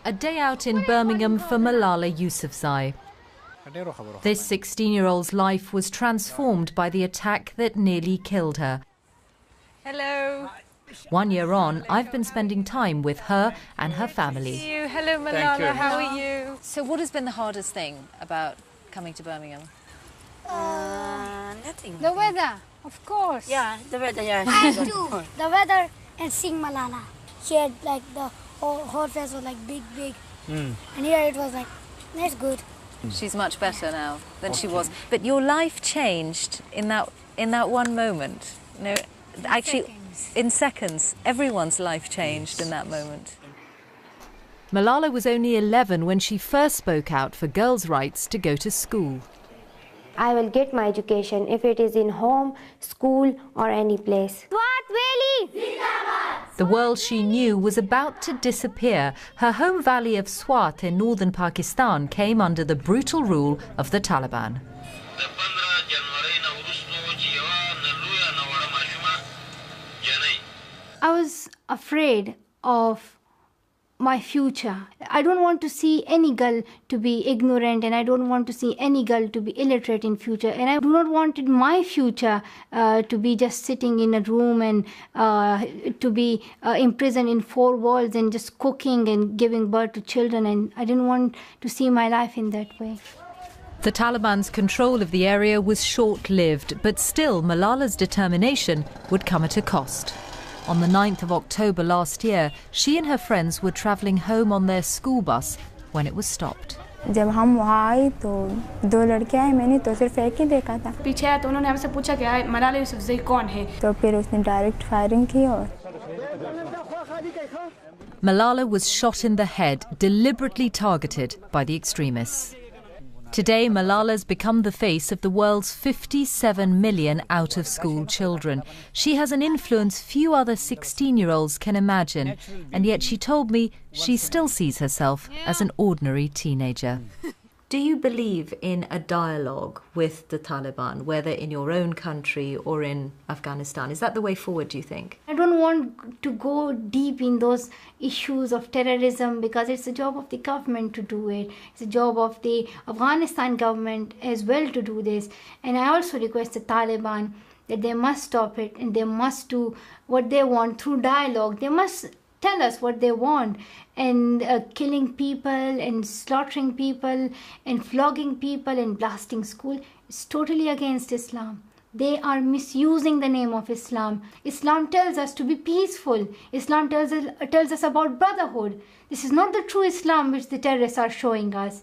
A day out in Birmingham for Malala Yousafzai. This 16-year-old's life was transformed by the attack that nearly killed her. Hello. 1 year on, I've been spending time with her and her family. Hello, Malala. How are you? So what has been the hardest thing about coming to Birmingham? Nothing. The weather, of course. Yeah, the weather, yeah. I too. The weather and seeing Malala. She had like the whole face was like big. And here it was like, that's good. She's much better now than she was. But your life changed in that one moment. You know, actually, in seconds, everyone's life changed in that moment. Malala was only 11 when she first spoke out for girls' rights to go to school. I will get my education if it is in home, school or any place. What, really? The world she knew was about to disappear. Her home valley of Swat in northern Pakistan came under the brutal rule of the Taliban. I was afraid of my future. I don't want to see any girl to be ignorant, and I don't want to see any girl to be illiterate in future. And I do not want my future to be just sitting in a room and to be imprisoned in four walls and just cooking and giving birth to children. And I didn't want to see my life in that way. The Taliban's control of the area was short-lived, but still Malala's determination would come at a cost. On the 9th of October last year, she and her friends were travelling home on their school bus when it was stopped. जब हम वहाँ आए तो दो लड़के आए, मैंने तो सिर्फ एक ही देखा था। पीछे आया तो उन्होंने हमसे पूछा कि मलाला यूसुफजई कौन है? तो फिर उसने डायरेक्ट फायरिंग की और Malala was shot in the head, deliberately targeted by the extremists. Today, Malala's become the face of the world's 57 million out-of-school children. She has an influence few other 16-year-olds can imagine, and yet she told me she still sees herself as an ordinary teenager. Do you believe in a dialogue with the Taliban, whether in your own country or in Afghanistan? Is that the way forward, do you think? I don't want to go deep in those issues of terrorism because it's the job of the government to do it. It's the job of the Afghanistan government as well to do this. And I also request the Taliban that they must stop it and they must do what they want through dialogue. They must tell us what they want, and killing people and slaughtering people and flogging people and blasting school is totally against Islam. They are misusing the name of Islam. Islam tells us to be peaceful. Islam tells us about brotherhood. This is not the true Islam which the terrorists are showing us.